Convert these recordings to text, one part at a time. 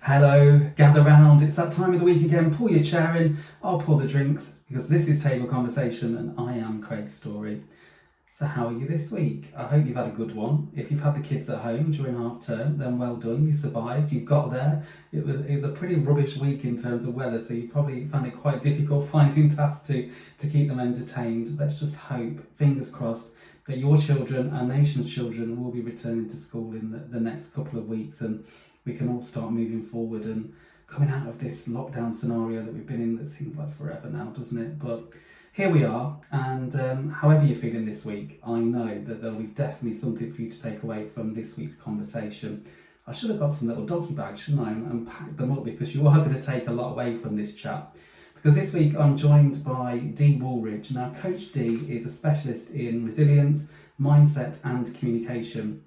Hello, gather round. It's that time of the week again. Pull your chair in, I'll pour the drinks because this is Table Conversation and I am Craig Story. So, how are you this week? I hope you've had a good one. If you've had the kids at home during half term, then well done, you survived, you got there. It was a pretty rubbish week in terms of weather, so you probably found it quite difficult finding tasks to keep them entertained. Let's just hope, fingers crossed, that your children, our nation's children, will be returning to school in the next couple of weeks and we can all start moving forward and coming out of this lockdown scenario that we've been in that seems like forever now, doesn't it? But here we are, and however you're feeling this week, I know that there'll be definitely something for you to take away from this week's conversation. I should have got some little doggy bags, shouldn't I, and packed them up because you are going to take a lot away from this chat. Because this week I'm joined by Dee Woolridge. Now, Coach Dee is a specialist in resilience, mindset and communication.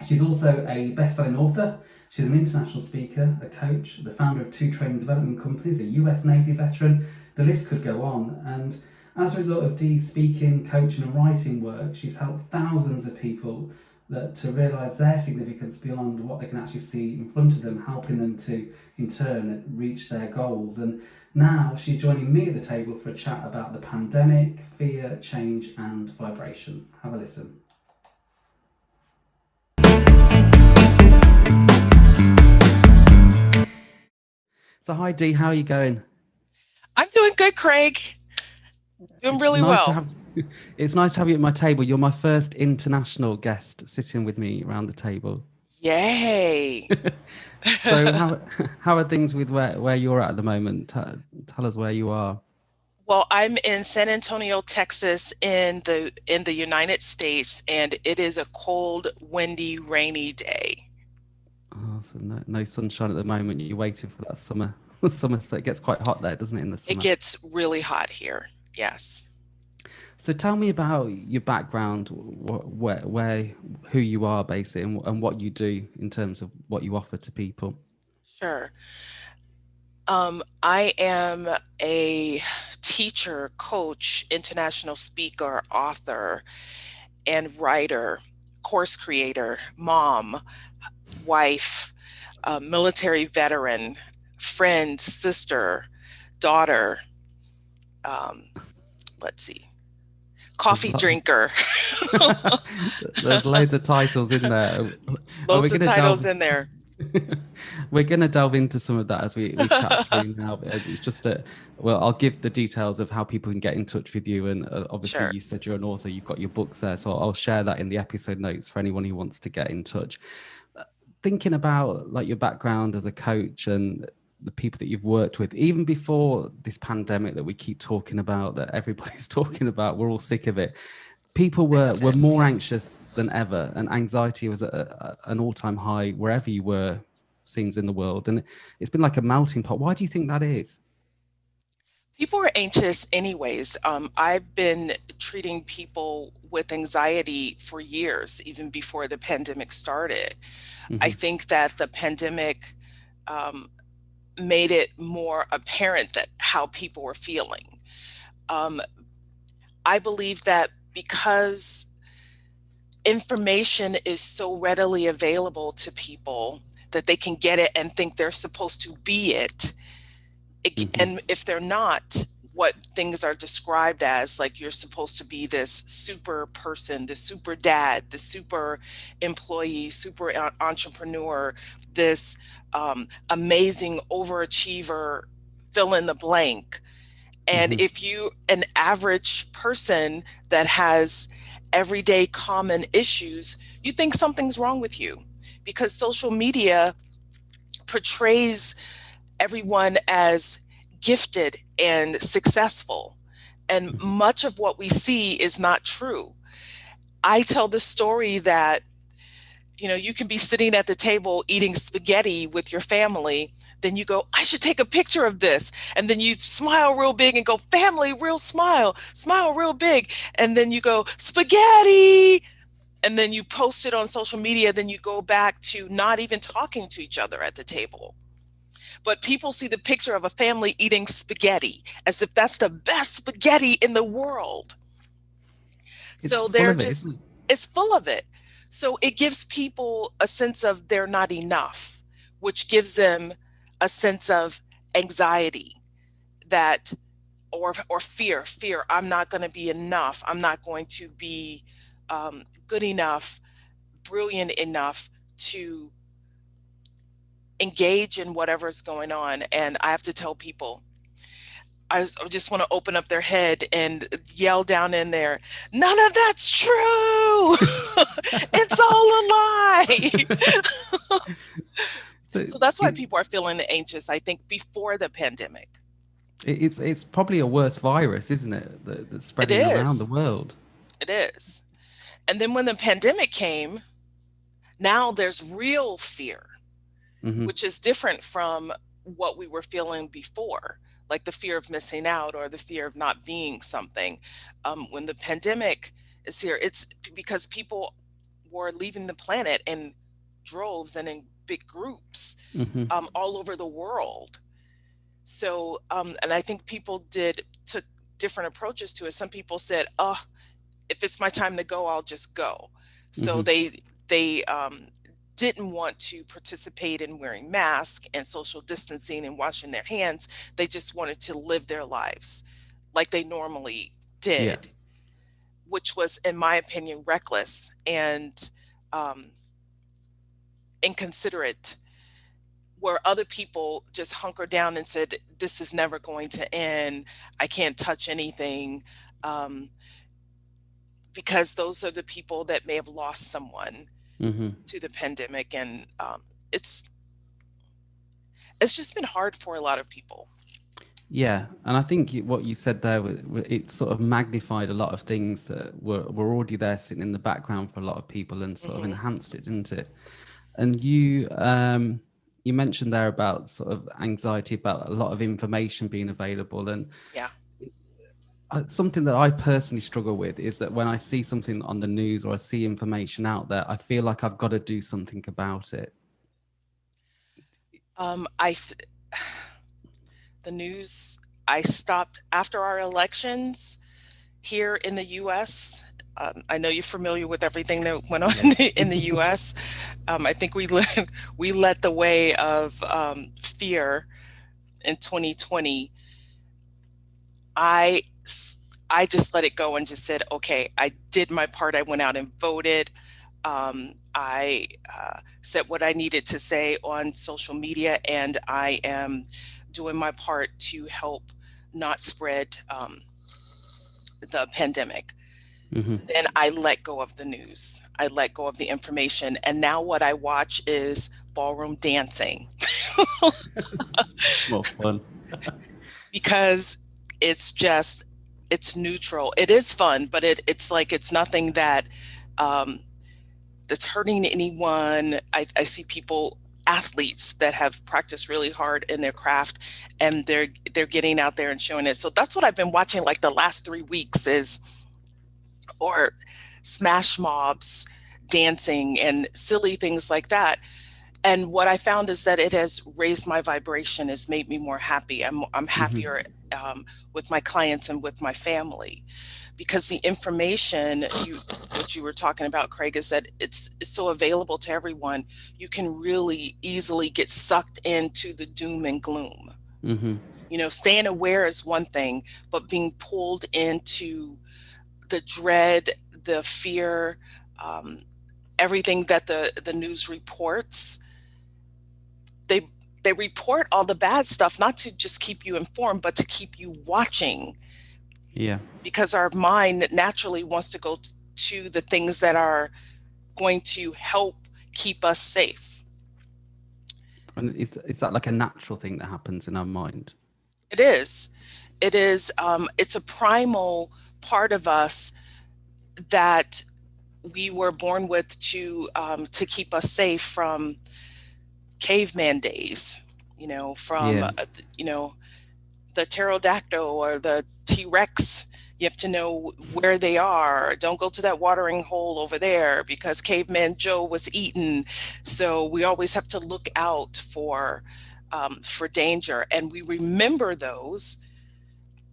She's also a best-selling author. She's an international speaker, a coach, the founder of 2 training development companies, a US Navy veteran. The list could go on. And as a result of Dee's speaking, coaching and writing work, she's helped thousands of people to realise their significance beyond what they can actually see in front of them, helping them to, in turn, reach their goals. And now she's joining me at the table for a chat about the pandemic, fear, change and vibration. Have a listen. So hi Dee, how are you going? I'm doing good, Craig. Doing really well. It's nice to have you at my table. You're my first international guest sitting with me around the table. Yay. So how are things with where you're at the moment? Tell us where you are. Well, I'm in San Antonio, Texas, in the United States, and it is a cold, windy, rainy day. Oh, so no sunshine at the moment. You're waiting for that summer. Summer, so it gets quite hot there, doesn't it, in the It summer? gets really hot here. Yes. So tell me about your background, where who you are basically, and what you do in terms of what you offer to people. Sure. I am a teacher, coach, international speaker, author, and writer, course creator, mom, wife, military veteran, friend, sister, daughter, let's see, coffee drinker. There's loads of titles in there. Loads of titles in there. We're going to delve into some of that as we chat through now. It's just I'll give the details of how people can get in touch with you. And obviously Sure. You said you're an author, you've got your books there. So I'll share that in the episode notes for anyone who wants to get in touch. Thinking about like your background as a coach and the people that you've worked with, even before this pandemic that we keep talking about, that everybody's talking about, we're all sick of it. People were more anxious than ever, and anxiety was at an all-time high wherever you were, scenes in the world, and it's been like a melting pot. Why do you think that is? People are anxious anyways. I've been treating people with anxiety for years, even before the pandemic started. I think that the pandemic made it more apparent that how people were feeling. I believe that because information is so readily available to people that they can get it and think they're supposed to be it. And if they're not, what things are described as, like you're supposed to be this super person, the super dad, the super employee, super entrepreneur, this amazing overachiever, fill in the blank. And if you, an average person that has everyday common issues, you think something's wrong with you because social media portrays everyone as gifted and successful. And much of what we see is not true. I tell the story that, you can be sitting at the table eating spaghetti with your family. Then you go, I should take a picture of this. And then you smile real big and go, family, real smile real big. And then you go, spaghetti. And then you post it on social media. Then you go back to not even talking to each other at the table. But people see the picture of a family eating spaghetti as if that's the best spaghetti in the world. So it's full of it. So it gives people a sense of they're not enough, which gives them a sense of anxiety that or fear, I'm not going to be enough, I'm not going to be good enough, brilliant enough to engage in whatever's going on. And I have to tell people, I just want to open up their head and yell down in there, none of that's true. It's all a lie. So So that's why people are feeling anxious, I think, before the pandemic. it's probably a worse virus, isn't it? That's It spreading around the is. world. It is. And then when the pandemic came, now there's real fear, Hmm. which is different from what we were feeling before, like the fear of missing out or the fear of not being something. When the pandemic is here, it's because people were leaving the planet in droves and in big groups Hmm. all over the world. So, and I think people took different approaches to it. Some people said, "Oh, if it's my time to go, I'll just go." So Hmm. they didn't want to participate in wearing masks and social distancing and washing their hands. They just wanted to live their lives like they normally Yeah. did, which was, in my opinion, reckless and um, inconsiderate. Where other people just hunkered down and said, "This is never going to end. I can't touch anything." Um, because those are the people that may have lost someone Hmm. to the pandemic, and it's it's just been hard for a lot of people. Yeah, and I think what you said there, it sort of magnified a lot of things that were already there sitting in the background for a lot of people, and sort of Hmm. enhanced it, didn't it? And you mentioned there about sort of anxiety about a lot of information being available, and Yeah. something that I personally struggle with is that when I see something on the news or I see information out there, I feel like I've got to do something about it. I the news. I stopped after our elections here in the U.S. I know you're familiar with everything that went on Yeah. in the U.S. I think we led the way of fear in 2020. I I just let it go and just said, okay, I did my part. I went out and voted. I said what I needed to say on social media, and I am doing my part to help not spread the pandemic. Hmm. Then I let go of the news. I let go of the information. And now what I watch is ballroom dancing It's more fun. because it's just, it's neutral. It is fun, but it's like, it's nothing that um, that's hurting anyone. I see people, athletes that have practiced really hard in their craft, and they're getting out there and showing it. So that's what I've been watching like the last 3 weeks is, or smash mobs dancing and silly things like that. And what I found is that it has raised my vibration, has made me more happy. I'm Hmm. happier with my clients and with my family, because the information what you were talking about, Craig, is that it's so available to everyone. You can really easily get sucked into the doom and gloom. Hmm. You know, staying aware is one thing, but being pulled into the dread, the fear, um, everything that the news reports, they they report all the bad stuff not to just keep you informed, but to keep you watching, Yeah. because our mind naturally wants to go to the things that are going to help keep us safe. And is that like a natural thing that happens in our mind? It is. It is. It's a primal part of us that we were born with to keep us safe from caveman days. You know, from Yeah. you know the pterodactyl or the T-Rex. You have to know where they are. Don't go to that watering hole over there because caveman Joe was eaten. So we always have to look out for danger, and we remember those,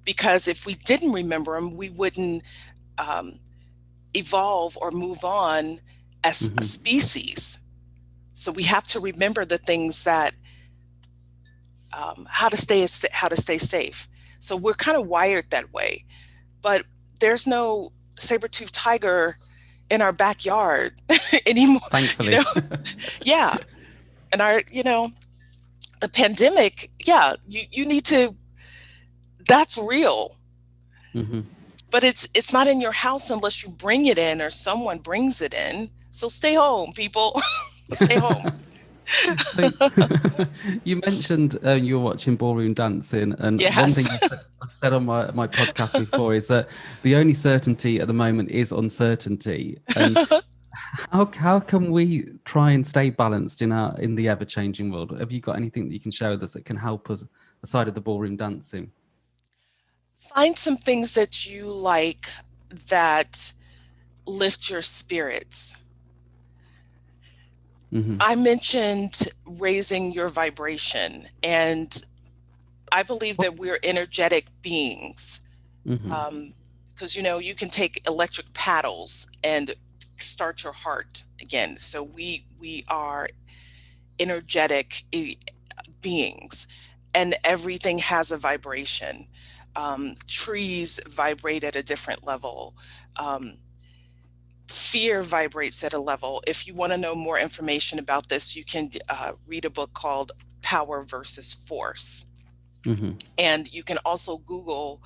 because if we didn't remember them, we wouldn't um, evolve or move on as a Hmm. species. So we have to remember the things that how to stay safe. So we're kind of wired that way, but there's no saber-toothed tiger in our backyard anymore. You Thankfully. know, yeah. And the pandemic, yeah, you need to. That's real, Hmm. but it's not in your house unless you bring it in or someone brings it in. So stay home, people. Stay home. So you mentioned you were watching ballroom dancing, and one Yes. thing I've said on my podcast before is that the only certainty at the moment is uncertainty. And how can we try and stay balanced in the ever changing world? Have you got anything that you can share with us that can help us aside of the ballroom dancing? Find some things that you like that lift your spirits. Hmm. I mentioned raising your vibration, and I believe that we're energetic beings. Hmm. Because you can take electric paddles and start your heart again. So we are energetic beings, and everything has a vibration. Trees vibrate at a different level. Um, Fear vibrates at a level. If you want to know more information about this, you can read a book called Power versus Force. Hmm. And you can also Google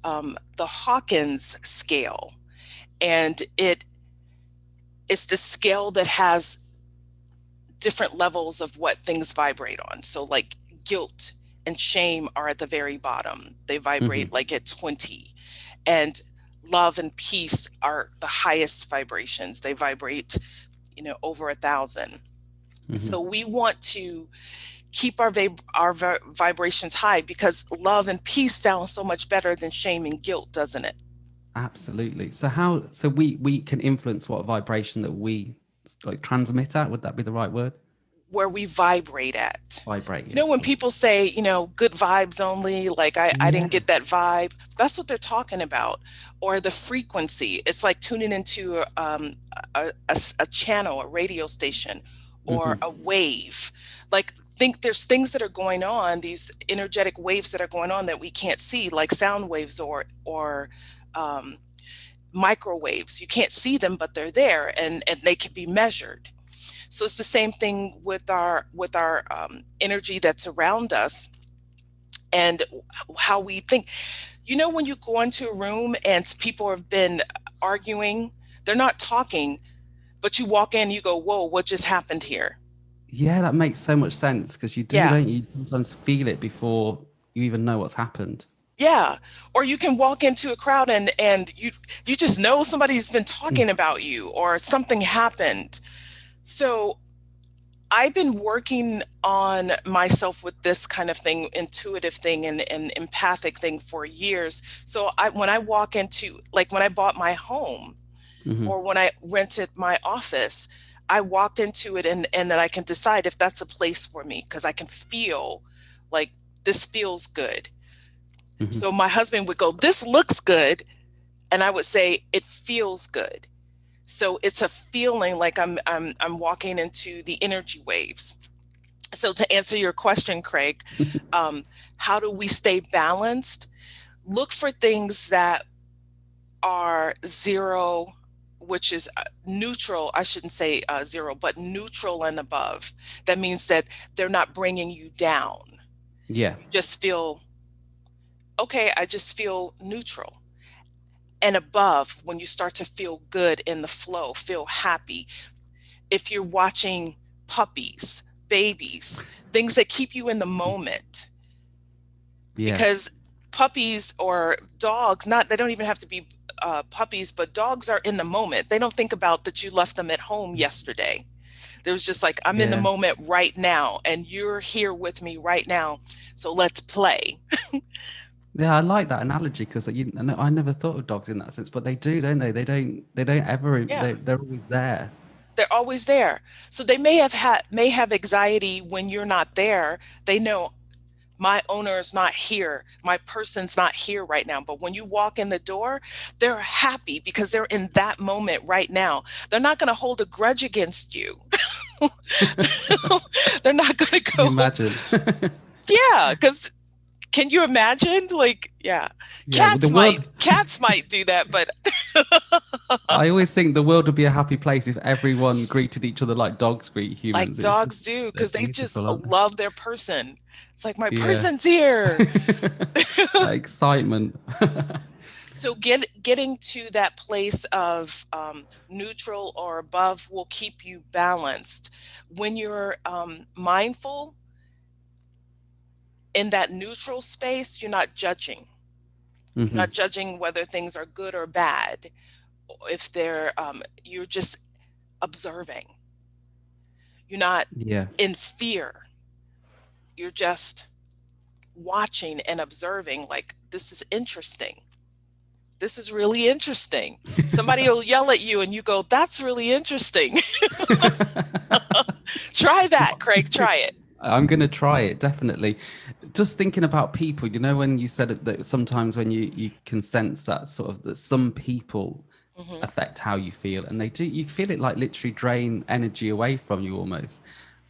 the Hawkins scale. And it's the scale that has different levels of what things vibrate on. So, like guilt and shame are at the very bottom, they Hmm. vibrate like at 20. And love and peace are the highest vibrations, they vibrate over 1,000. Hmm. So we want to keep our vibrations high, because love and peace sounds so much better than shame and guilt, doesn't it? Absolutely. So we can influence what vibration that we like transmit at. Would that be the right word? Where we vibrate at. Vibrate, yeah. When people say, good vibes only, like I didn't Yeah. get that vibe, that's what they're talking about. Or the frequency. It's like tuning into a channel, a radio station, or Hmm. a wave. Like, think there's things that are going on, these energetic waves that are going on that we can't see, like sound waves or um, microwaves. You can't see them, but they're there, and they can be measured. So it's the same thing with our energy that's around us, and how we think. When you go into a room and people have been arguing, they're not talking, but you walk in, you go, "Whoa, what just happened here?" Yeah, that makes so much sense because you do, Yeah, don't you? You sometimes feel it before you even know what's happened. yeah. Or you can walk into a crowd, and you just know somebody's been Mm. talking about you, or something happened. So I've been working on myself with this kind of thing, intuitive thing and empathic thing for years. So when I walk into, like when I bought my home Hmm. or when I rented my office, I walked into it, and then I can decide if that's a place for me, because I can feel like this feels good. Hmm. So my husband would go, "This looks good." And I would say, "It feels good." So it's a feeling like I'm walking into the energy waves. So to answer your question, Craig, um, how do we stay balanced? Look for things that are zero, which is neutral. I shouldn't say zero, but neutral and above. That means that they're not bringing you down. Yeah. You just feel, okay, I just feel neutral. And above, when you start to feel good in the flow, feel happy. If you're watching puppies, babies, things that keep you in the moment, Yeah. because puppies or dogs, not they don't even have to be puppies, but dogs are in the moment. They don't think about that you left them at home yesterday. There was just like, I'm in the Yeah. moment right now, and you're here with me right now, so let's play. Yeah, I like that analogy because I never thought of dogs in that sense, but they do, don't they? They don't ever Yeah, they're always there. they're always there. So they may have anxiety when you're not there. They know my owner is not here, my person's not here right now, but when you walk in the door, they're happy because they're in that moment right now. They're not going to hold a grudge against you. They're not going to Can you go. imagine? Yeah, because can you imagine? Like, yeah, Yeah, the world. cats might do that, but I always think the world would be a happy place if everyone greeted each other like dogs greet like humans. It's just, dogs do, they're because they just beautiful, aren't love their person. It's like my they? Yeah. person's here. That excitement. So getting to that place of neutral or above will keep you balanced. When you're mindful in that neutral space, you're not judging. You're Hmm. not judging whether things are good or bad. If they're, you're just observing. You're not Yeah. in fear. You're just watching and observing. Like, this is interesting. This is really interesting. Somebody will yell at you and you go, that's really interesting. Try that, Craig. Try it. I'm going to try it, definitely. Just thinking about people, when you said that sometimes when you can sense that sort of that some people Hmm. affect how you feel, and they do, you feel it like literally drain energy away from you almost.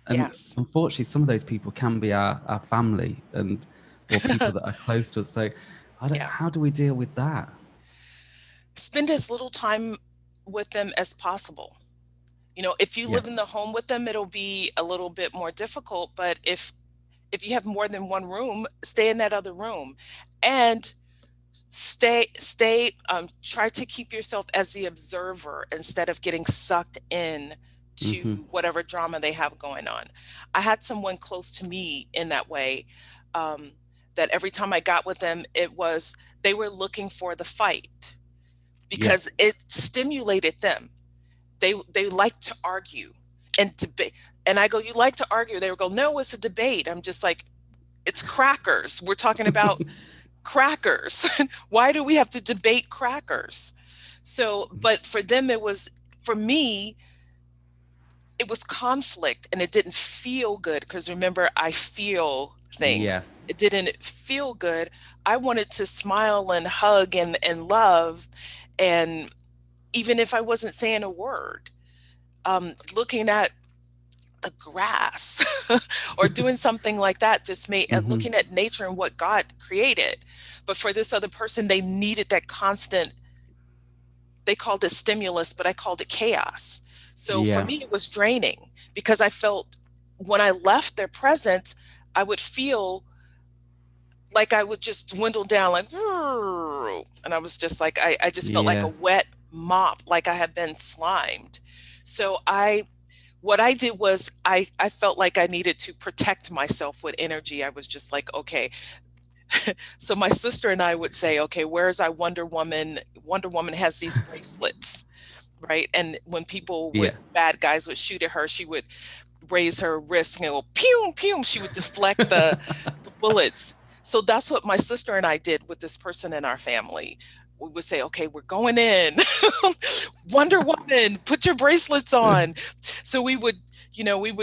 And Yes. unfortunately, some of those people can be our family and or people that are close to us. So Yeah. how do we deal with that? Spend as little time with them as possible. If you Yeah. live in the home with them, it'll be a little bit more difficult. But if you have more than one room, stay in that other room, and try to keep yourself as the observer instead of getting sucked in Hmm. to whatever drama they have going on. I had someone close to me in that way, um, that every time I got with them, it was they were looking for the fight Yeah. because it stimulated them. They like to argue and debate. And I go, you like to argue? They would go, no, it's a debate. I'm just like, it's crackers. We're talking about crackers. Why do we have to debate crackers? So, but for them, for me, it was conflict and it didn't feel good because remember, I feel things. Yeah. It didn't feel good. I wanted to smile and hug and love. And even if I wasn't saying a word, looking at the grass or doing something like that just made Hmm. looking at nature and what God created. But for this other person, they needed that constant, they called it stimulus, but I called it chaos. So for Yeah. me, it was draining because I felt when I left their presence, I would feel like I would just dwindle down, like, and I was just like, I just felt like a Yeah. wet mop, like I had been slimed. So what I did was I felt like I needed to protect myself with energy. I was just like, okay. So my sister and I would say, okay, where's our Wonder Woman? Wonder Woman has these bracelets, right? And when people Yeah. bad guys would shoot at her, she would raise her wrist and go, pew, pew. She would deflect the bullets. So that's what my sister and I did with this person in our family. We would say, okay, we're going in. Wonder Woman, put your bracelets on. So we would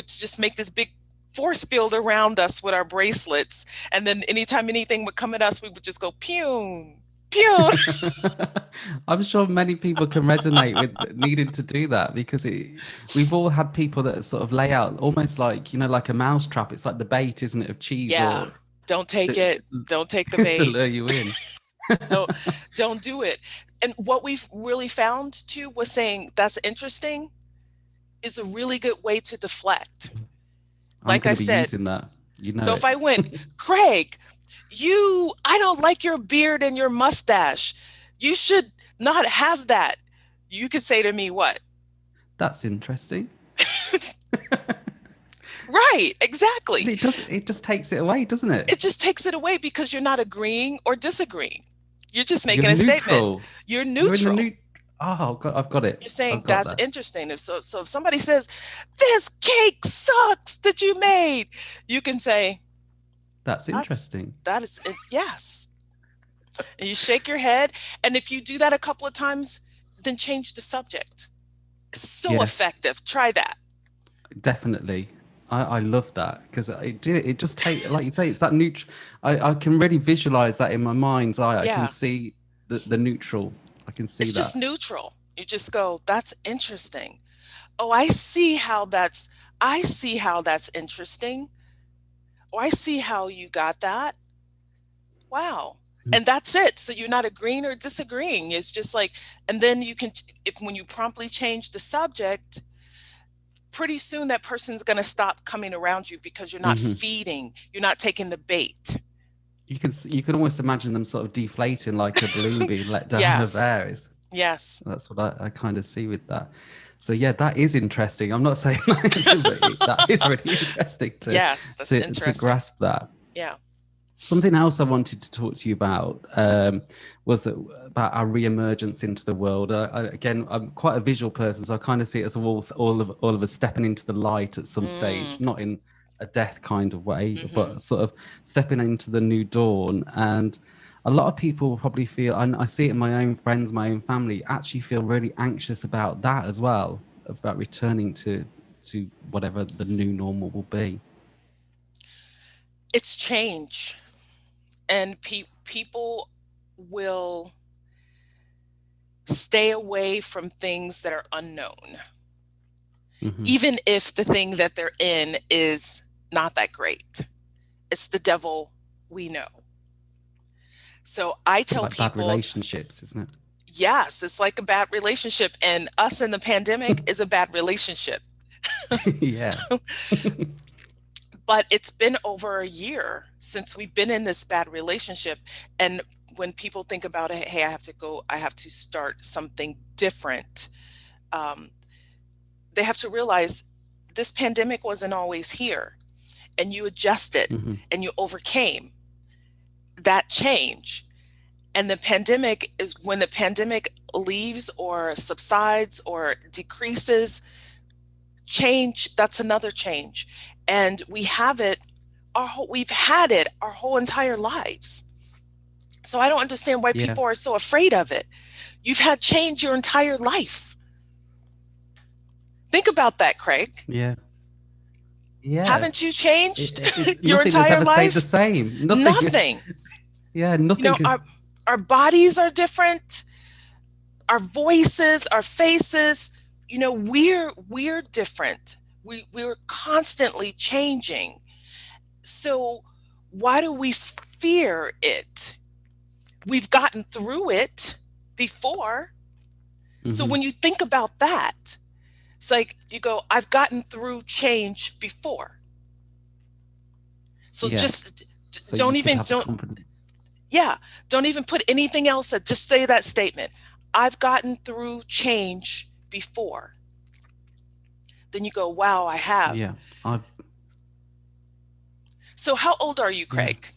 just make this big force field around us with our bracelets. And then anytime anything would come at us, we would just go pew, pew. I'm sure many people can resonate with needing to do that because we've all had people that sort of lay out almost like, like a mouse trap. It's like the bait, isn't it, of cheese Yeah. or Don't take to, it. Don't take the to bait. lure you in. No, don't do it. And what we've really found too was saying that's interesting is a really good way to deflect. I'm Like going I to be said, using that. You know so if it. I went, Craig, I don't like your beard and your mustache. You should not have that. You could say to me, what? That's interesting. Right, But exactly. it just takes it away, doesn't it? It just takes it away because you're not agreeing or disagreeing. You're just You're making a statement. neutral. You're You're in the neutral. new. Oh, I've got it. You're saying I've got that's that. interesting. So if somebody says, this cake sucks that you made, you can say, That's that's interesting. that is yes. And you shake your head. And if you do that a couple of times, then change the subject. So Yeah, effective. Try that. definitely. I love that because it just take like you say it's that neutral. I can really visualize that in my mind's eye. I can Yeah. see the neutral. I can see It's just that. neutral. You just go, that's interesting. Oh, I see how that's I see how that's interesting. Or I see how you got that. Wow. Mm. And that's it. So you're not agreeing or disagreeing. It's just like, and then you can, if when you promptly change the subject, pretty soon that person's going to stop coming around you because you're not Hmm. feeding, you're not taking the bait. You can almost imagine them sort of deflating like a balloon being let down of Yes. air. Yes. That's what I kind of see with that. So yeah, that is interesting. I'm not saying that isn't, but that is really interesting Yes. That's to interesting. grasp that. Yeah. Something else I wanted to talk to you about was about our re-emergence into the world. Again, I'm quite a visual person, so I kind of see it as all of us stepping into the light at some stage, Mm. not in a death kind of way, Mm-hmm. but sort of stepping into the new dawn. And a lot of people probably feel, and I see it in my own friends, my own family, actually feel really anxious about that as well, about returning to whatever the new normal will be. It's change. And people will stay away from things that are unknown, Hmm. even if the thing that they're in is not that great. It's the devil we know. So I Bit tell like bad people, relationships, isn't yes, it's like a bad relationship, and us in the pandemic it? is a bad relationship. Yeah. But it's been over a year since we've been in this bad relationship. And when people think about it, hey, I have to start something different. Um, they have to realize this pandemic wasn't always here, and you adjusted Hmm. and you overcame that change. And the pandemic is when the pandemic leaves or subsides or decreases, change, that's another change. And we've had it our whole entire lives. So I don't understand why Yeah. people are so afraid of it. You've had change your entire life. Think about that, Craig. Yeah. Yeah. Haven't you changed your Nothing has entire ever stayed the life? same. Nothing. Nothing. Yeah. You Nothing know, has. our bodies are different, our voices, our faces, we're different. We're constantly changing. So why do we fear it? We've gotten through it before. So Hmm. when you think about that, it's like you go, I've gotten through change before. So Yeah. just So don't you could even have the don't confidence. yeah, don't even put anything else that just say that statement. I've gotten through change before. Then you go, wow, I have. Yeah. I. So how old are you, Yeah. Craig?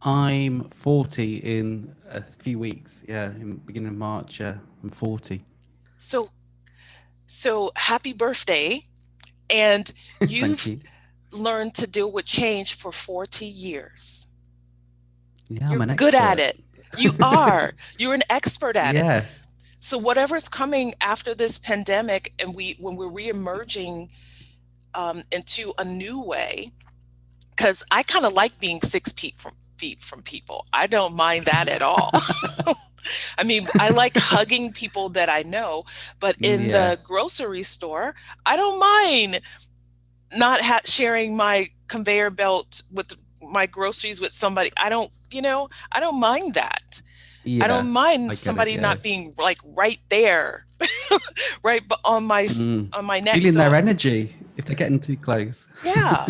I'm 40 in a few weeks. Yeah. In beginning of March. I'm 40. So happy birthday. And Thank you've you. learned to deal with change for 40 years. Yeah. I'm You're an good at expert. it. You are. You're an expert at it. Yeah. So whatever's coming after this pandemic, and when we're reemerging into a new way, because I kind of like being 6 feet from people. I don't mind that at all. I mean, I like hugging people that I know, but in Yeah. the grocery store, I don't mind not sharing my conveyor belt with my groceries with somebody. I don't mind that. I don't Yeah. mind I get it. somebody Yeah. not being like right there, right on Mm. my neck. Feeling So their energy if they're getting too close. yeah,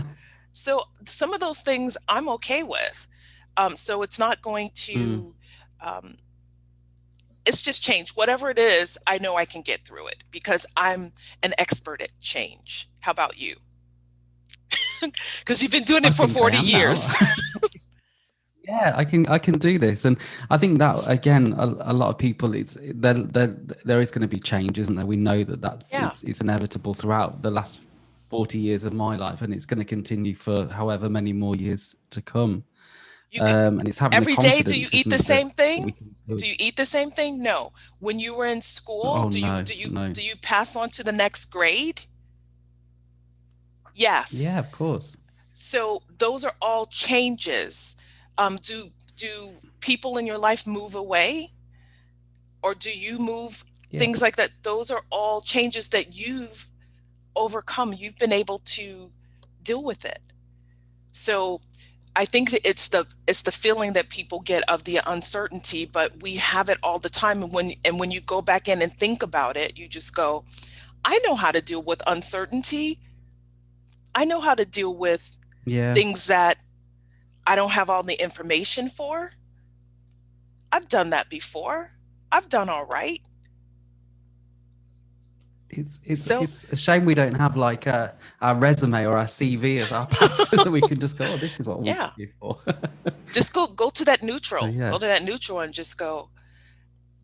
so some of those things I'm okay with. So it's not going Mm. to. Um, it's just change. Whatever it is, I know I can get through it because I'm an expert at change. How about you? Because you've been doing I it for think I 40 am now. years. Yeah, I can do this, and I think that again, a lot of people, there is going to be change, isn't there? We know that Yeah. it's inevitable throughout the last 40 years of my life, and it's going to continue for however many more years to come. You And it's having the every day, do you confidence, eat isn't the it, same that we thing? can do it. Do you eat the same thing? No. When you were in school, Oh no, no. do you pass on to the next grade? Yes. Yeah, of course. So those are all changes. Do people in your life move away, or do you move? Yeah, Things like that. Those are all changes that you've overcome, you've been able to deal with it. So I think that it's the feeling that people get of the uncertainty, but we have it all the time. And when you go back in and think about it, you just go, I know how to deal with uncertainty. I know how to deal with Yeah. things that I don't have all the information for. I've done that before. I've done all right. So, It's a shame we don't have like our resume or our CV as our past, so that we can just go, oh, this is what we yeah, did before. just go to that So neutral. yeah. Go to that neutral and just go,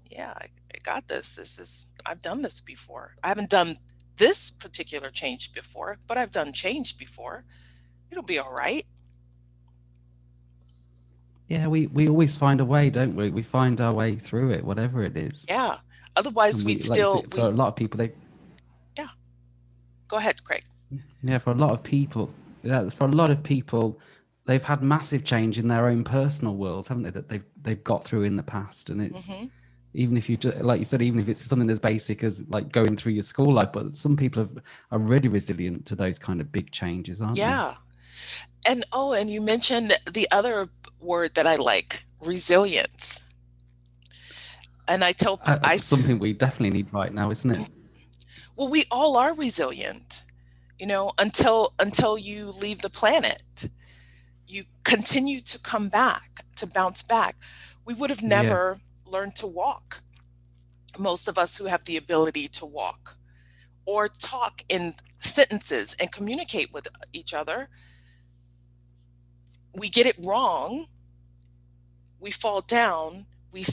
yeah, I got this. I've done this before. I haven't done this particular change before, but I've done change before. It'll be all right. Yeah, we always find a way, don't we? We find our way through it, whatever it is. Yeah. Otherwise, And we, like you say, for a lot of people, yeah. Go ahead, Craig. yeah, for a lot of people, they've had massive change in their own personal worlds, haven't they? That they've got through in the past, and it's Hmm. even if you like you said, even if it's something as basic as like going through your school life, but some people are really resilient to those kind of big changes, aren't they? Yeah. And oh, and you mentioned the other word that I like, resilience. And Something we definitely need right now, isn't it? well, we all are resilient, until you leave the planet. You continue to come back, to bounce back. We would have Yeah. never learned to walk. Most of us who have the ability to walk or talk in sentences and communicate with each other, we get it wrong, we fall down, we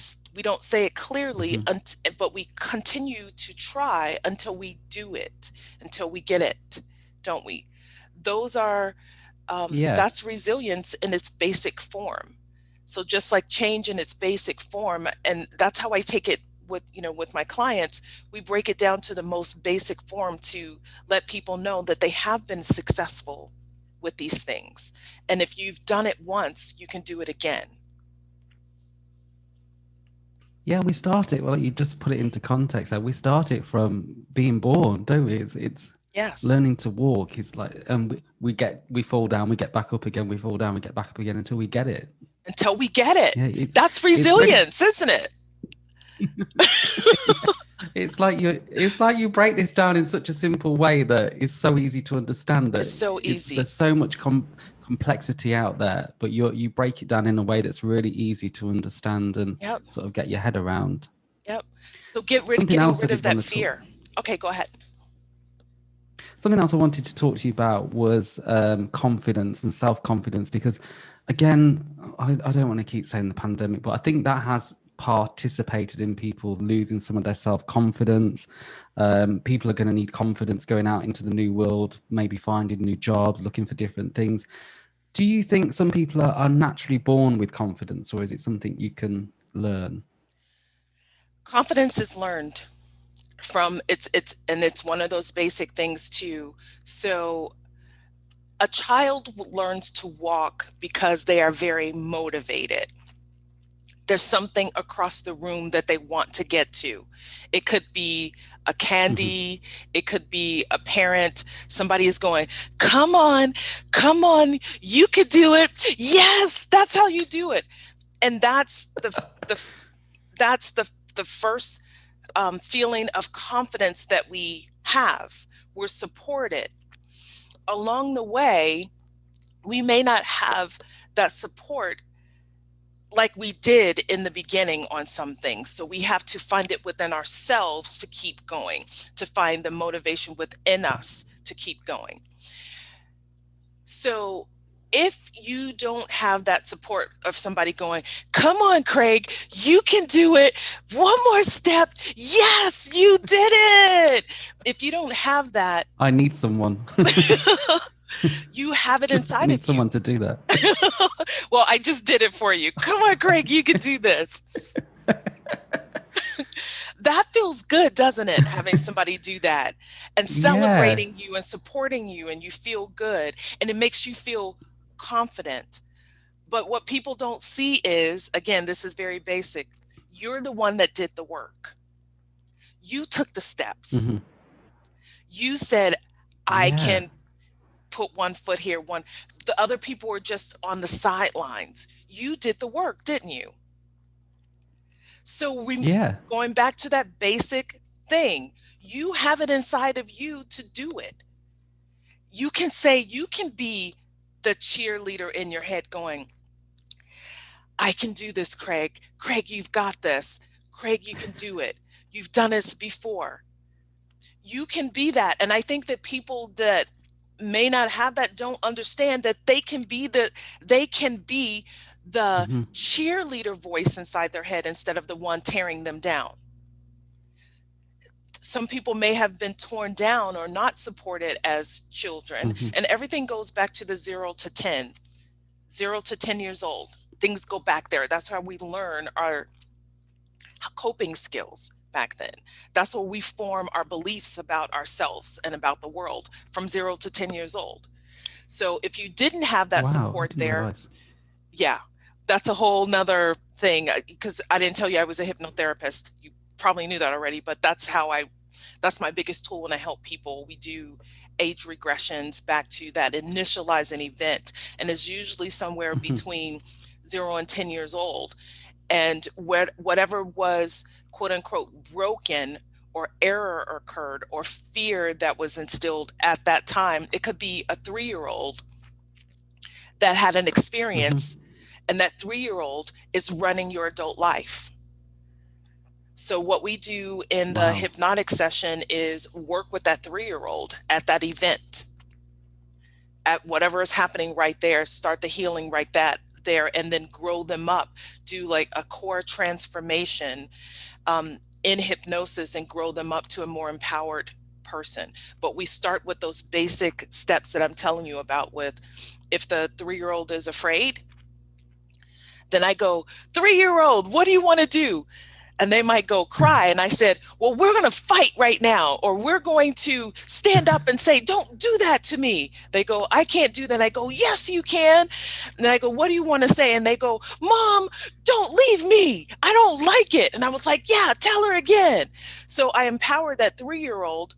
don't say it clearly, Hmm. but we continue to try until we do it, until we get it, don't we? Those are Yeah. That's resilience in its basic form. So just like change in its basic form, and that's how I take it with my clients. We break it down to the most basic form to let people know that they have been successful with these things. And if you've done it once, you can do it again. Yeah, we start it. Well, you just put it into context. Like we start it from being born, don't we? It's Yes. learning to walk. It's like, we fall down, we get back up again. We fall down, we get back up again until we get it. Until we get it. Yeah, That's it's really resilience, isn't it? it's like you break this down in such a simple way that it's so easy to understand It's that so there's easy. so much complexity out there, but you break it down in a way that's really easy to understand and Yep. sort of get your head around. Yep. So Something getting else I rid of did that want to talk fear. Okay, go ahead. Something else I wanted to talk to you about was confidence and self-confidence, because again, I don't want to keep saying the pandemic, but I think that has participated in people losing some of their self-confidence. People are going to need confidence going out into the new world, maybe finding new jobs, looking for different things. Do you think some people are naturally born with confidence, or is it something you can learn? Confidence is learned from it's one of those basic things too. So a child learns to walk because they are very motivated. There's something across the room that they want to get to. It could be a Hmm. candy, it could be a parent. Somebody is going, come on, you could do it. Yes, that's how you do it. And the that's the first feeling of confidence that we have. We're supported. Along the way, we may not have that support like we did in the beginning on some things. So we have to find it within ourselves to keep going, to find the motivation within us to keep going. So if you don't have that support of somebody going, come on, Craig, you can do it. One more step. Yes, you did it. If you don't have that, I need someone. you have it I inside need of you. someone to do that. Well, I just did it for you. Come on, Craig, you can do this. That feels good, doesn't it? Having somebody do that and Yeah. celebrating you and supporting you, and you feel good and it makes you feel confident. But what people don't see is, again, this is very basic. You're the one that did the work. You took the steps. Hmm. You said, I Yeah. can put one foot here, one. The other people were just on the sidelines. You did the work, didn't you? So Yeah. going back to that basic thing, you have it inside of you to do it. You can say, you can be the cheerleader in your head going, I can do this, Craig. Craig, you've got this. Craig, you can do it. You've done this before. You can be that. And I think that people that may not have that don't understand that they can be the Hmm. cheerleader voice inside their head instead of the one tearing them down. Some people may have been torn down or not supported as children, Hmm. and everything goes back to the 0 to 10 years old. Things go back there. That's how we learn our coping skills back then. That's where we form our beliefs about ourselves and about the world, from 0 to 10 years old. So if you didn't have that Wow, I support didn't there, realize. yeah, that's a whole nother thing. Because I didn't tell you I was a hypnotherapist. You probably knew that already, but that's my biggest tool when I help people. We do age regressions back to that initializing event, and it's usually somewhere Hmm. between 0 and 10 years old. And whatever was quote unquote broken or error occurred or fear that was instilled at that time, it could be a 3-year old that had an Hmm. experience, and that 3-year old is running your adult life. So what we do in the Wow. hypnotic session is work with that 3-year old at that event, at whatever is happening right there, start the healing right that there, and then grow them up, do like a core transformation in hypnosis, and grow them up to a more empowered person. But we start with those basic steps that I'm telling you about. With, if the 3-year old is afraid, then I go, 3-year old, what do you want to do? And they might go cry. And I said, well, we're going to fight right now, or we're going to stand up and say, don't do that to me. They go, I can't do that. I go, yes, you can. And I go, what do you want to say? And they go, Mom, don't leave me. I don't like it. And I was like, yeah, tell her again. So I empower that 3-year old.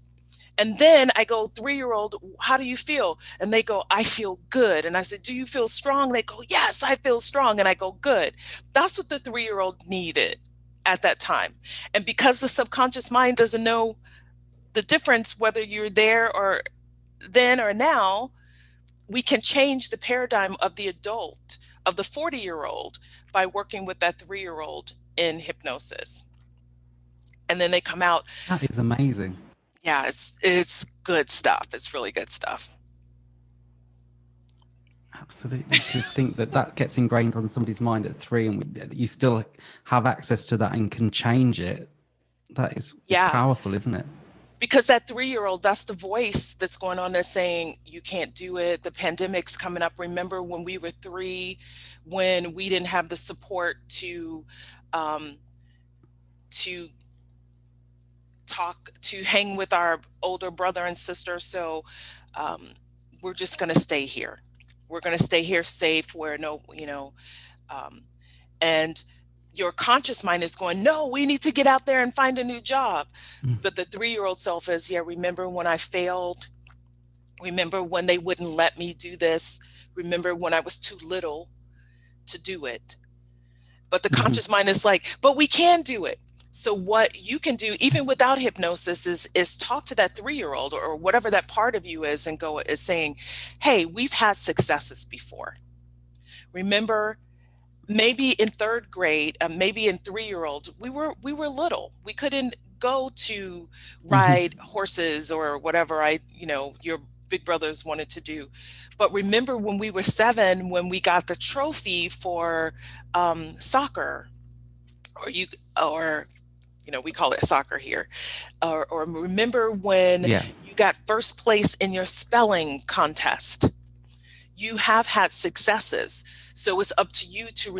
And then I go, 3-year old, how do you feel? And they go, I feel good. And I said, do you feel strong? They go, yes, I feel strong. And I go, good. That's what the 3-year old needed at that time. And because the subconscious mind doesn't know the difference, whether you're there or then or now, we can change the paradigm of the adult, of the 40-year old, by working with that 3-year old in hypnosis. And then they come out, That is amazing. yeah, it's good stuff. It's really good stuff. Absolutely. To think that that gets ingrained on somebody's mind at 3, and you still have access to that and can change it. That is Yeah, powerful, isn't it? because that 3-year old, that's the voice that's going on there saying, you can't do it. The pandemic's coming up. Remember when we were 3, when we didn't have the support um, to talk, to hang with our older brother and sister. So um, we're just going to stay here. We're going to stay here safe, where no, um, and your conscious mind is going, no, we need to get out there and find a new job. Mm. But the 3-year old self is, yeah, remember when I failed? Remember when they wouldn't let me do this? Remember when I was too little to do it? But the Mhm. conscious mind is like, but we can do it. So what you can do, even without hypnosis, is talk to that 3-year old, or whatever that part of you is, and go, is saying, hey, we've had successes before. Remember, maybe in 3rd grade, maybe in 3-year olds, we were little. We couldn't go to Mhm. ride horses or whatever your big brothers wanted to do. But remember when we were 7, when we got the trophy for soccer, or we call it soccer here, or remember when Yeah. you got first place in your spelling contest. You have had successes. So it's up to you to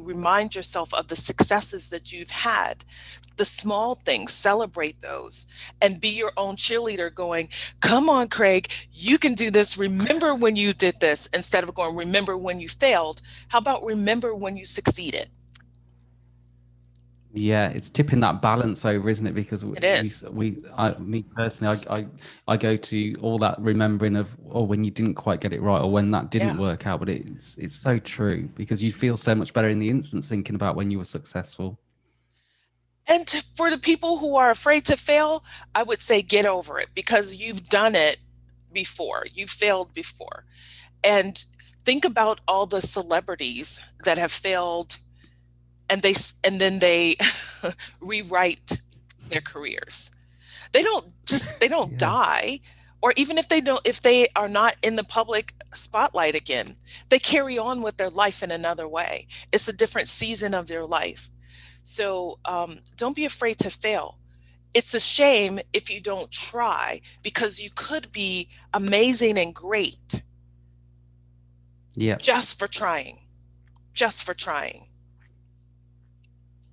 remind yourself of the successes that you've had, the small things, celebrate those, and be your own cheerleader going, come on, Craig, you can do this. Remember when you did this, instead of going, remember when you failed. How about remember when you succeeded? Yeah, it's tipping that balance over, isn't it? Because It is. me personally, I go to all that remembering of, oh, when you didn't quite get it right, or when that Yeah. didn't work out. But it's so true, because you feel so much better in the instance thinking about when you were successful. And for the people who are afraid to fail, I would say get over it because you've done it before. You've failed before. And think about all the celebrities that have failed and then they rewrite their careers. They don't Yeah, die, or even if they are not in the public spotlight again, they carry on with their life in another way. It's a different season of their life. So don't be afraid to fail. It's a shame if you don't try because you could be amazing and great yeah. just for trying, just for trying.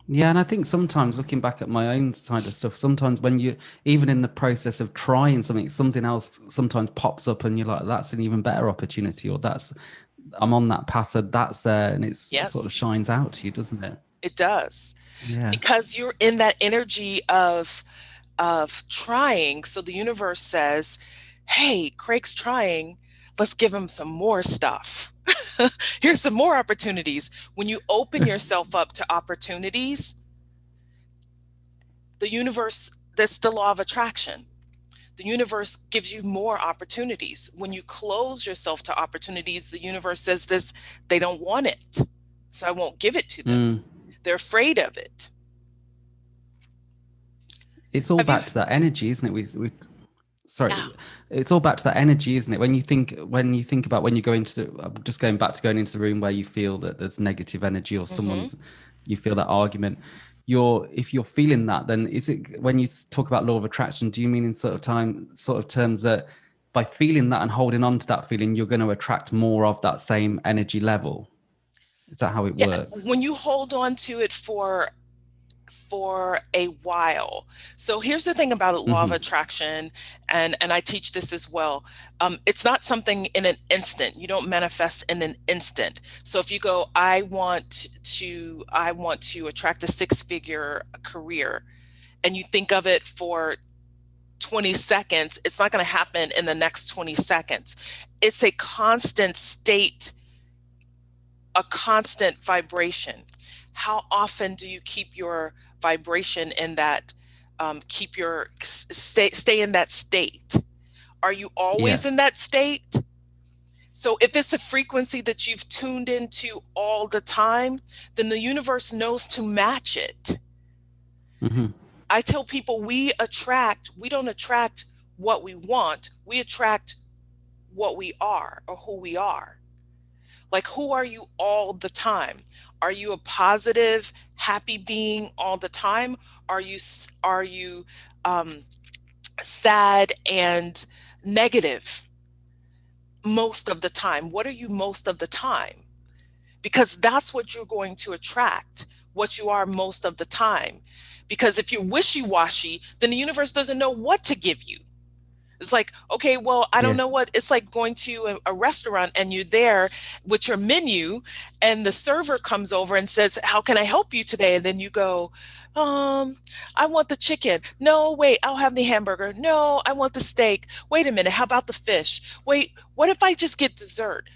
Yeah, and I think sometimes looking back at my own side of stuff, sometimes when you, even in the process of trying something, something else sometimes pops up and you're like, that's an even better opportunity, or that's, I'm on that path, so that's there, and it's sort Yes, of shines out to you, doesn't it? it does. Yeah. Because you're in that energy of trying. So the universe says, hey, Craig's trying. Let's give him some more stuff. Here's some more opportunities. When you open yourself up to opportunities, the universe, that's the law of attraction. The universe gives you more opportunities. When you close yourself to opportunities, the universe says this, they don't want it. So I won't give it to them. Mm. They're afraid of it. It's all Have you? back to that energy, isn't it? Sorry, Yeah. it's all back to that energy, isn't it? When you think about when you go into just going back to going into the room where you feel that there's negative energy, or Hmm. you feel that argument, if you're feeling that, then is it, when you talk about law of attraction, do you mean in sort of terms that by feeling that and holding on to that feeling, you're going to attract more of that same energy level? Is that how it Yeah. works? When you hold on to it for a while. So here's the thing about a law of Hmm. attraction, and I teach this as well. It's not something in an instant. You don't manifest in an instant. So if you go, I want to attract a six-figure career, and you think of it for 20 seconds, it's not going to happen in the next 20 seconds. It's a constant vibration. How often do you keep your vibration in that, keep your stay in that state? Are you Yeah. always in that state? So if it's a frequency that you've tuned into all the time, then the universe knows to match it. Hmm. I tell people we don't attract what we want, we attract what we are or who we are. Like, who are you all the time? Are you a positive, happy being all the time? Are you um, sad and negative most of the time? What are you most of the time? Because that's what you're going to attract, what you are most of the time. Because if you're wishy-washy, then the universe doesn't know what to give you. It's like, okay, well, I don't Yeah. know what it's like going to a restaurant and you're there with your menu and the server comes over and says, how can I help you today? And then you go, I want the chicken. No, wait, I'll have the hamburger. No, I want the steak. Wait a minute, how about the fish? Wait, what if I just get dessert?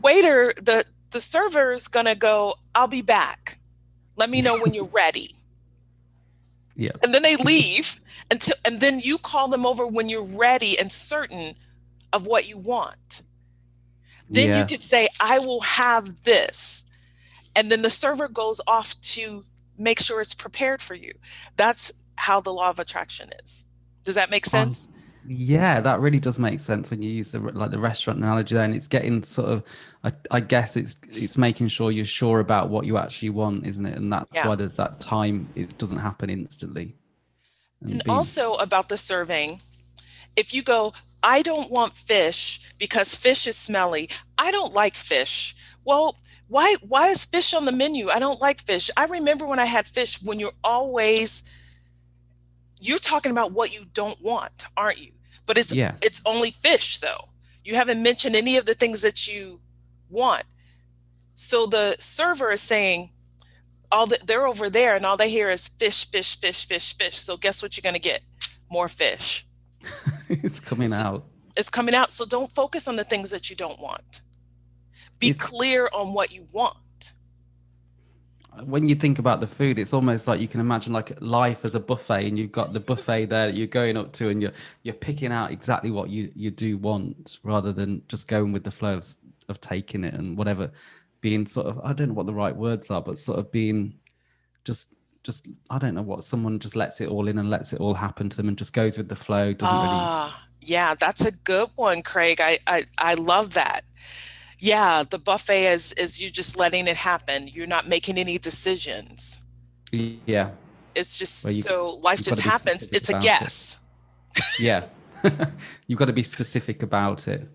Waiter, the server's gonna go, I'll be back. Let me know when you're ready. Yeah. And then they leave and then you call them over when you're ready and certain of what you want. Then you Yeah. could say, I will have this. And then the server goes off to make sure it's prepared for you. That's how the law of attraction is. Does that make Oh, sense? yeah, that really does make sense when you use the restaurant analogy there, and it's getting sort of, I guess it's making sure you're sure about what you actually want, isn't it? And that's Yeah. why there's that time. It doesn't happen instantly, And and being, also about the serving, if you go, I don't want fish because fish is smelly. I don't like fish. Well, why is fish on the menu? I don't like fish. I remember when I had fish. When you're talking about what you don't want, aren't you? But yeah, it's only fish though. You haven't mentioned any of the things that you want. So the server is saying, they're over there, and all they hear is fish, fish, fish, fish, fish. So guess what you're going to get? More fish. It's coming So out. it's coming out. So don't focus on the things that you don't want. Be It's clear on what you want. when you think about the food, it's almost like you can imagine like life as a buffet, and you've got the buffet there that you're going up to, and you're picking out exactly what you do want, rather than just going with the flow of taking it and whatever, being sort of, I don't know what the right words are, but sort of being just I don't know what, someone just lets it all in and lets it all happen to them and just goes with the flow, doesn't really. Yeah, that's a good one, Craig. I love that. Yeah, the buffet is you just letting it happen. You're not making any decisions. Yeah, It's where just so life you've got just to be happens. specific It's a about it. guess. Yeah. You've got to be specific about it.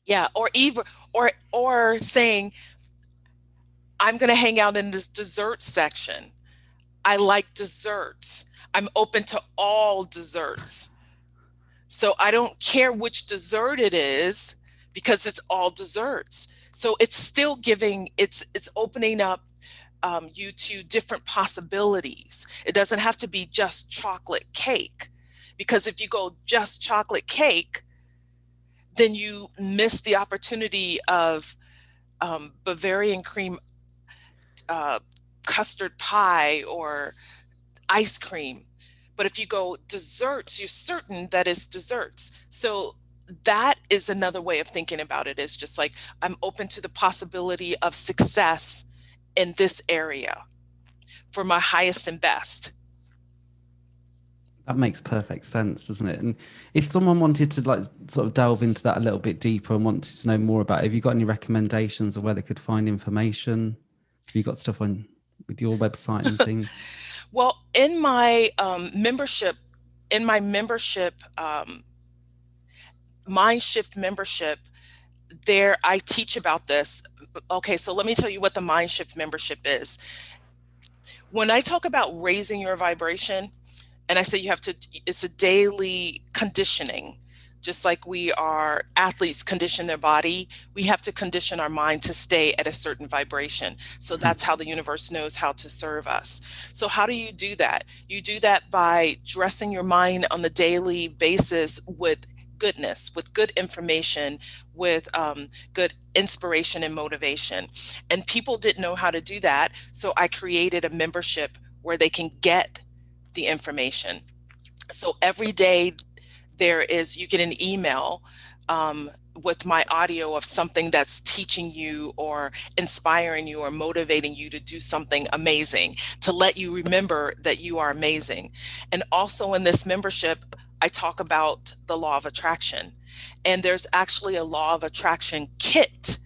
Yeah, or even or saying, I'm going to hang out in this dessert section. I like desserts. I'm open to all desserts. So I don't care which dessert it is because it's all desserts. So it's still giving, it's opening up you to different possibilities. It doesn't have to be just chocolate cake, because if you go just chocolate cake, then you miss the opportunity of Bavarian cream uh, custard pie or ice cream. But if you go desserts, you're certain that it's desserts. So that is another way of thinking about it, is just like, I'm open to the possibility of success in this area for my highest and best. That makes perfect sense, doesn't it? And if someone wanted to like sort of delve into that a little bit deeper and wanted to know more about it, have you got any recommendations of where they could find information? Have you got stuff on with your website and things? Well, in my membership, Mind Shift membership, there I teach about this. Okay, so let me tell you what the Mind Shift membership is. When I talk about raising your vibration, and I say you have to, it's a daily conditioning. Just like we are athletes condition their body, we have to condition our mind to stay at a certain vibration. So that's how the universe knows how to serve us. So how do you do that? You do that by dressing your mind on the daily basis with goodness, with good information, with good inspiration and motivation. And people didn't know how to do that. So I created a membership where they can get the information. So every day you get an email with my audio of something that's teaching you or inspiring you or motivating you to do something amazing, to let you remember that you are amazing. And also in this membership, I talk about the law of attraction. And there's actually a law of attraction kit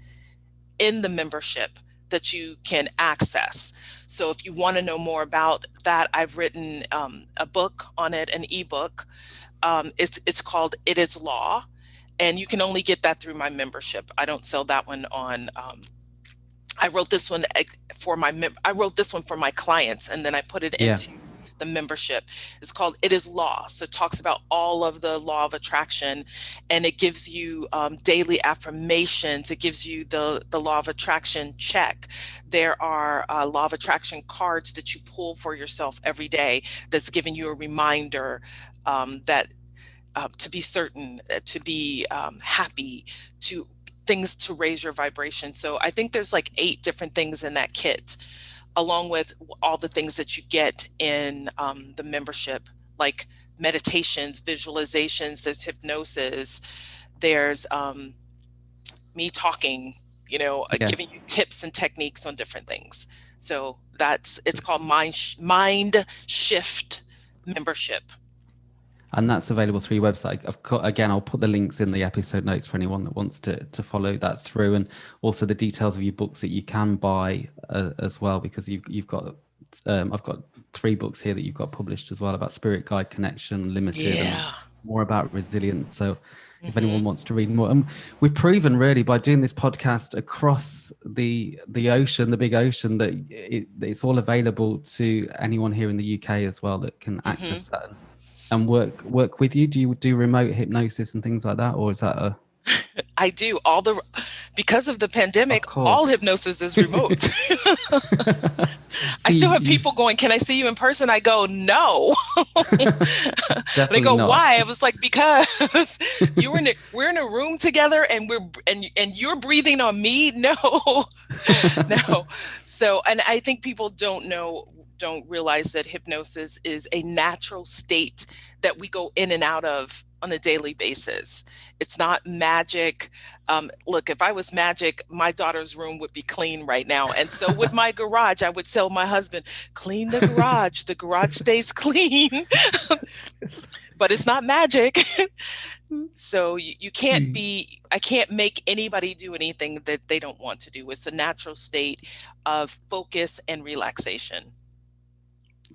in the membership that you can access. So if you want to know more about that, I've written a book on it, an ebook. It's called It Is Law, and you can only get that through my membership. I don't sell that one on. I wrote this one I wrote this one for my clients, and then I put it Yeah. into the membership. It's called It Is Law. So it talks about all of the law of attraction, and it gives you daily affirmations. It gives you the law of attraction check. There are law of attraction cards that you pull for yourself every day that's giving you a reminder that to be certain, to be happy, to things to raise your vibration. So I think there's like 8 different things in that kit, along with all the things that you get in the membership, like meditations, visualizations, there's hypnosis, there's me talking, Yeah. giving you tips and techniques on different things. So it's called Mind Shift membership. And that's available through your website. Again, I'll put the links in the episode notes for anyone that wants to follow that through, and also the details of your books that you can buy as well, because you've got I've got 3 books here that you've got published as well, about Spirit Guide Connection Limited and Yeah. more about resilience. So if anyone Hmm. wants to read more, we've proven really by doing this podcast across the ocean, the big ocean, that it's all available to anyone here in the UK as well that can Hmm. access that and work with you. Do you do remote hypnosis and things like that, or is that a I do. Because of the Of pandemic, all course. hypnosis is remote. I See, still have people going, "Can I see you in person?" I go, "No." They definitely go, not. "Why?" I was like, "Because we're in a room together, and and you're breathing on me." No, no. So, and I think people don't realize that hypnosis is a natural state that we go in and out of on a daily basis. It's not magic. Look, if I was magic, my daughter's room would be clean right now. And so would my garage. I would tell my husband, clean the garage. The garage stays clean, but it's not magic. So you can't See, be, I can't make anybody do anything that they don't want to do. It's a natural state of focus and relaxation.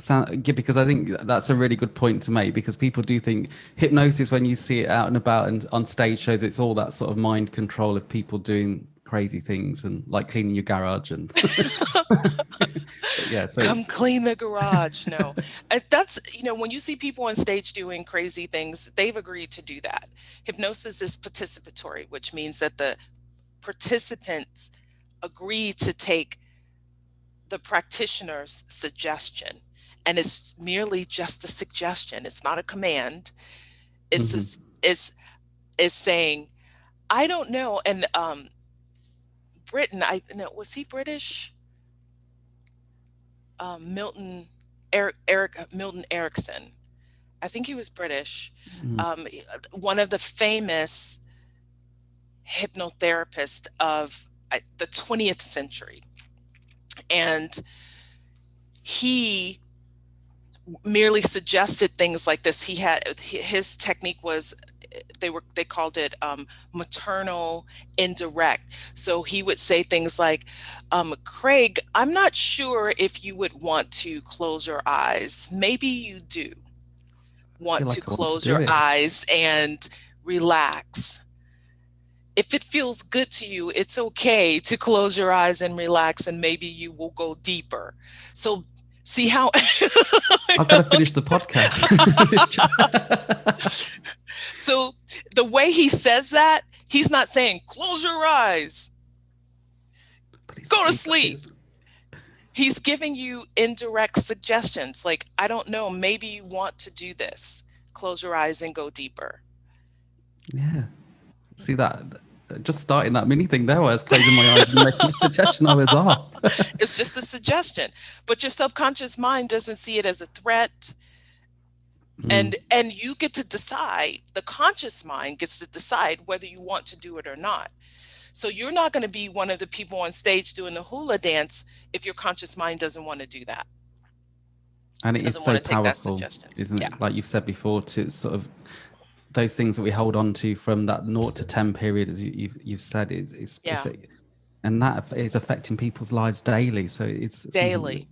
yeah, because I think that's a really good point to make, because people do think hypnosis, when you see it out and about and on stage shows, it's all that sort of mind control of people doing crazy things and like cleaning your garage and but yeah, so Come it's clean the garage. No, that's, when you see people on stage doing crazy things, they've agreed to do that. Hypnosis is participatory, which means that the participants agree to take the practitioner's suggestion. And it's merely just a suggestion. It's not a command. It's mhm. this, it's saying, I don't know. And Britain, I know, was he British? Milton Eric Milton Erickson. I think he was British. Mm, Um, one of the famous hypnotherapists of the 20th century. And he merely suggested things like this. His technique was, they called it maternal indirect. So he would say things like, Craig, I'm not sure if you would want to close your eyes. Maybe you do I feel want to like I want to close do your it. eyes and relax. If it feels good to you, it's okay to close your eyes and relax, and maybe you will go deeper. So, see how I've got to finish the podcast. so the way he says that, he's not saying close your eyes, But go to it's sleep. He's giving you indirect suggestions like, I don't know, maybe you want to do this. Close your eyes and go deeper. yeah. See that, just starting that mini thing there, where I was closing my eyes and making a suggestion, I was off. It's just a suggestion, but your subconscious mind doesn't see it as a threat. Mm. And you get to decide, the conscious mind gets to decide whether you want to do it or not. So you're not going to be one of the people on stage doing the hula dance if your conscious mind doesn't want to do that, And it is doesn't want so to take that powerful, suggestions. isn't Yeah, it? Like you've said before, to sort of those things that we hold on to from that 0 to 10 period, as you've said, it's if yeah, it, and that is affecting people's lives daily. So it's something daily.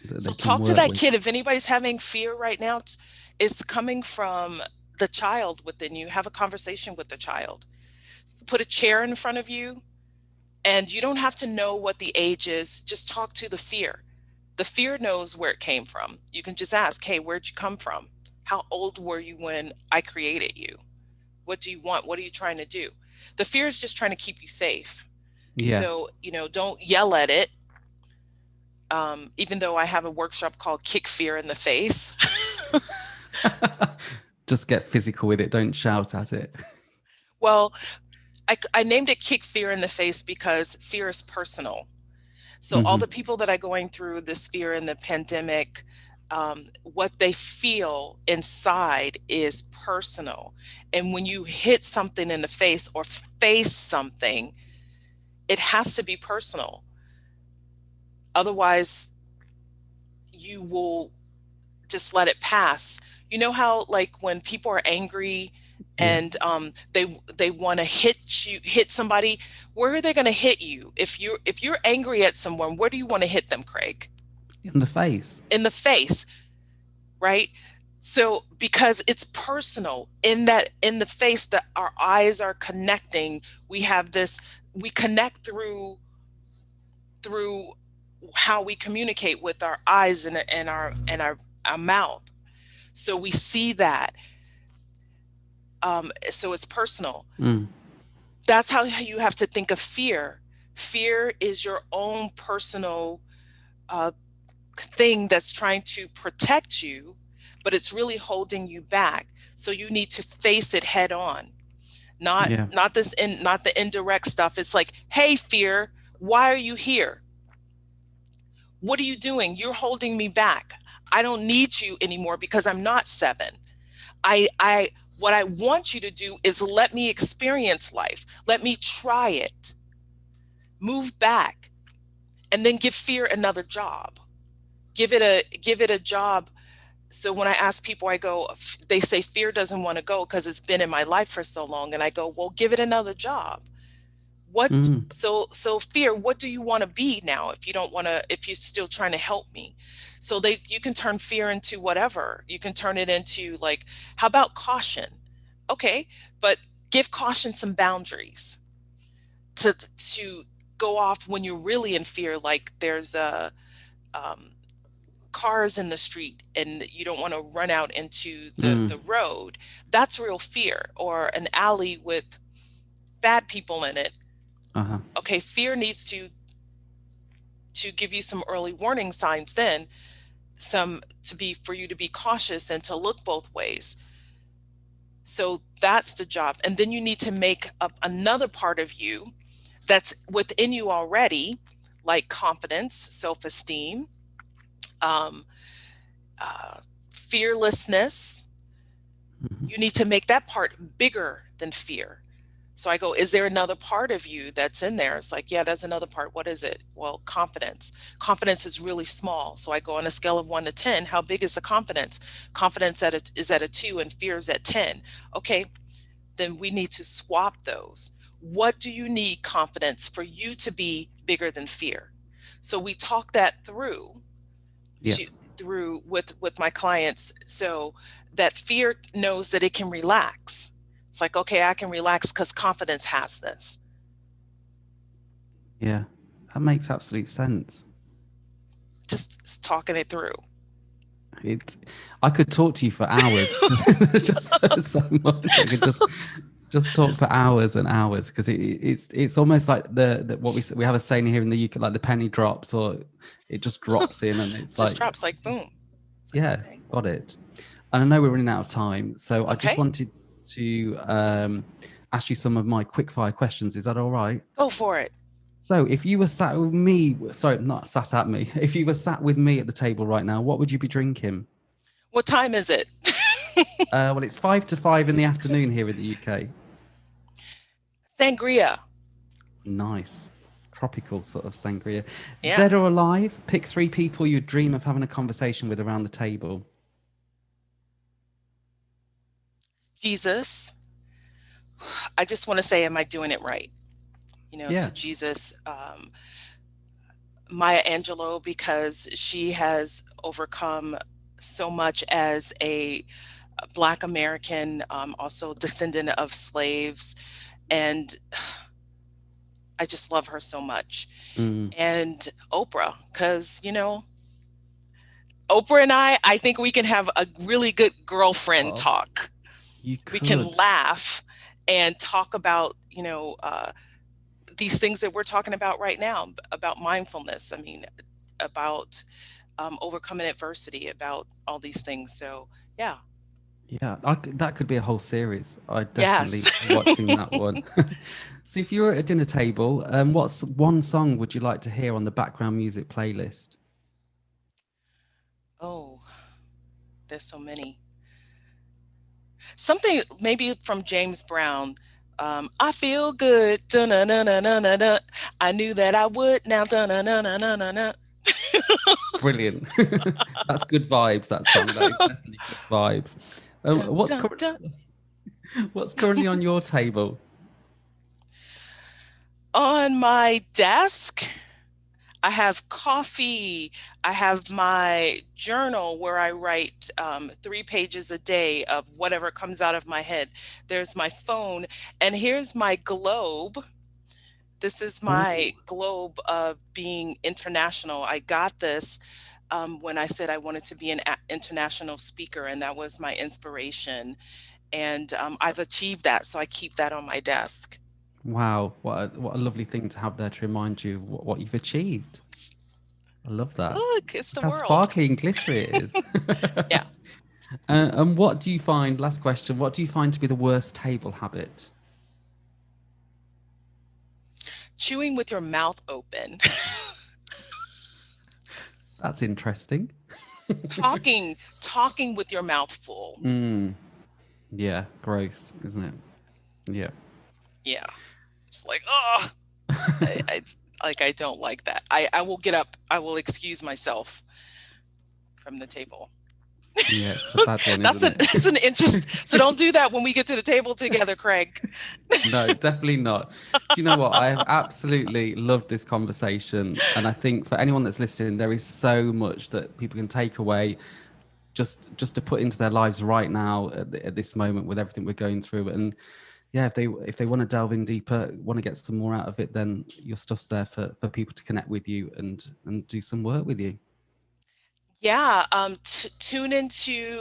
that So they can talk to work that with. kid. If anybody's having fear right now, it's coming from the child within you. Have a conversation with the child. Put a chair in front of you, and you don't have to know what the age is. Just talk to the fear. The fear knows where it came from. You can just ask, hey, where'd you come from? How old were you when I created you? What do you want? What are you trying to do? The fear is just trying to keep you safe. Yeah. So, don't yell at it. Even though I have a workshop called Kick Fear in the Face. Just get physical with it. Don't shout at it. Well, I named it Kick Fear in the Face because fear is personal. So all Hmm. the people that are going through this fear in the pandemic, what they feel inside is personal. And when you hit something in the face or face something, it has to be personal. Otherwise, you will just let it pass. You know how, like, when people are angry Yeah. and they want to hit somebody, where are they going to hit you? If you're angry at someone, where do you want to hit them, Craig? In the face. In the face, right? So because it's personal, in the face, that our eyes are connecting, we have this, we connect through how we communicate with our eyes and our mouth. So we see that. So it's personal. Mm. that's how you have to think of fear. Fear is your own personal uh, thing that's trying to protect you, but it's really holding you back. So you need to face it head on. Yeah. Not the indirect stuff. It's like, hey, fear, why are you here? What are you doing? You're holding me back. I don't need you anymore because I'm not seven. I what I want you to do is let me experience life. Let me try it. Move back and then give fear another job. Give it a job. So when I ask people, I go, they say fear doesn't want to go because it's been in my life for so long. And I go, well, give it another job. What Mm. so fear, what do you want to be now if you don't want to, if you're still trying to help me? So they you can turn fear into whatever. You can turn it into like, how about caution? Okay, but give caution some boundaries to go off when you're really in fear, like there's a um, cars in the street and you don't want to run out into Mm. the road. That's real fear. Or an alley with bad people in it. Uh-huh. Okay, fear needs to give you some early warning signs, then some to be for you to be cautious and to look both ways. So that's the job. And then you need to make up another part of you that's within you already, like confidence, self-esteem, um, fearlessness. Hmm. You need to make that part bigger than fear. So I go, is there another part of you that's in there? It's like, yeah, there's another part. What is it? Well, confidence. Confidence is really small. So I go on a scale of 1 to 10. How big is the confidence? Confidence is at a 2 and fear is at 10. Okay, then we need to swap those. What do you need confidence for you to be bigger than fear? So we talk that through Yeah. to through with my clients, so that fear knows that it can relax. It's like, okay, I can relax because confidence has this. Yeah. That makes absolute sense. Just talking it through. It, I could talk to you for hours. Just so much. I could just talk for hours and hours because it's almost like the what we have a saying here in the UK, like the penny drops, or it just drops in, and it's Just like, drops like boom. It's like, yeah, okay. got it. And I know we're running out of time, so I just Okay, wanted to ask you some of my quickfire questions. Is that all right? go for it. So, if you were sat with me, sorry, not sat at me. If you were sat with me at the table right now, what would you be drinking? What time is it? Well, it's 5 to 5 in the afternoon here in the UK. Sangria. Nice. Tropical sort of sangria. Yeah. Dead or alive, pick three people you dream of having a conversation with around the table. Jesus. I just want to say, am I doing it right? Yeah. To Jesus. Maya Angelou, because she has overcome so much as a Black American, also descendant of slaves. And I just love her so much. Mm, And Oprah, because, Oprah and I think we can have a really good girlfriend oh, talk. you We can could. laugh and talk about, these things that we're talking about right now, about mindfulness. I mean, about overcoming adversity, about all these things. So, yeah. Yeah, that could be a whole series. I definitely Yes. watching that one. So, if you were at a dinner table, what's one song would you like to hear on the background music playlist? Oh, there's so many. Something maybe from James Brown. I feel good. Dun-na-na-na-na-na. I knew that I would now. Dun-na-na-na-na-na. Brilliant. That's good vibes. That song. That is definitely good vibes. Dun, What's dun, dun. what's currently on your table? On my desk, I have coffee. I have my journal where I write 3 pages a day of whatever comes out of my head. There's my phone, and here's my globe. This is my Oh, globe of being international. I got this when I said I wanted to be an international speaker, and that was my inspiration. And I've achieved that, so I keep that on my desk. Wow, what a lovely thing to have there to remind you what you've achieved. I love that. Look, it's Look the how world. sparkly and glittery it is. Yeah. And what do you find, last question, what do you find to be the worst table habit? Chewing with your mouth open. That's interesting. Talking with your mouth full. Yeah, gross, isn't it? Yeah. Yeah. It's like, oh, I don't like that. I will get up. I will excuse myself from the table. Yeah, it's a bad one, isn't That's an it? interest. So don't do that when we get to the table together, Craig. No, definitely not. Do you know what? I have absolutely loved this conversation. And I think for anyone that's listening, there is so much that people can take away just to put into their lives right now at this moment with everything we're going through. And yeah, if they want to delve in deeper, want to get some more out of it, then your stuff's there for people to connect with you and do some work with you. Yeah, tune into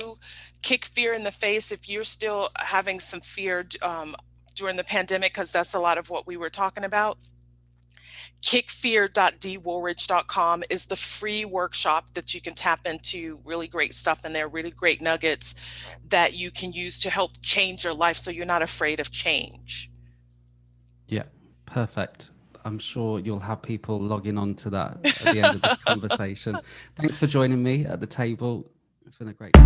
Kick Fear in the Face if you're still having some fear during the pandemic, because that's a lot of what we were talking about. Kickfear.deewoolridge.com is the free workshop that you can tap into. Really great stuff in there, really great nuggets that you can use to help change your life so you're not afraid of change. Yeah, perfect. I'm sure you'll have people logging on to that at the end of this conversation. Thanks for joining me at the table. It's been a great.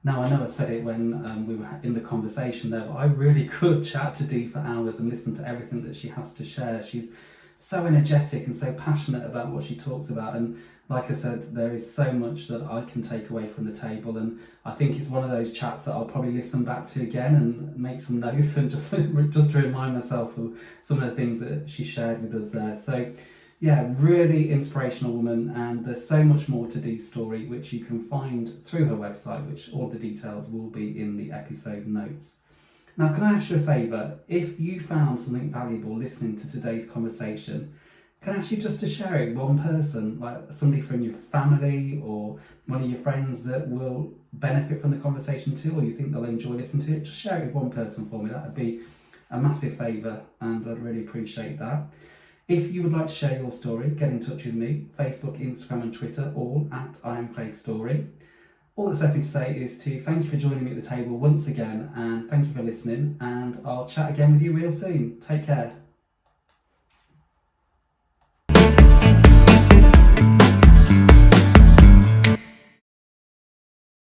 Now, I know I said it when we were in the conversation there, but I really could chat to Dee for hours and listen to everything that she has to share. She's so energetic and so passionate about what she talks about. And like I said, there is so much that I can take away from the table. And I think it's one of those chats that I'll probably listen back to again and make some notes and just to remind myself of some of the things that she shared with us there. So yeah, really inspirational woman, and there's so much more to Dee's story, which you can find through her website, which all the details will be in the episode notes. Now, can I ask you a favour? If you found something valuable listening to today's conversation, can I ask you just to share it with one person, like somebody from your family or one of your friends that will benefit from the conversation too, or you think they'll enjoy listening to it? Just share it with one person for me. That would be a massive favour, and I'd really appreciate that. If you would like to share your story, get in touch with me, Facebook, Instagram and Twitter, all at I Am Craig Story. All that's left me to say is to thank you for joining me at the table once again, and thank you for listening, and I'll chat again with you real soon. Take care.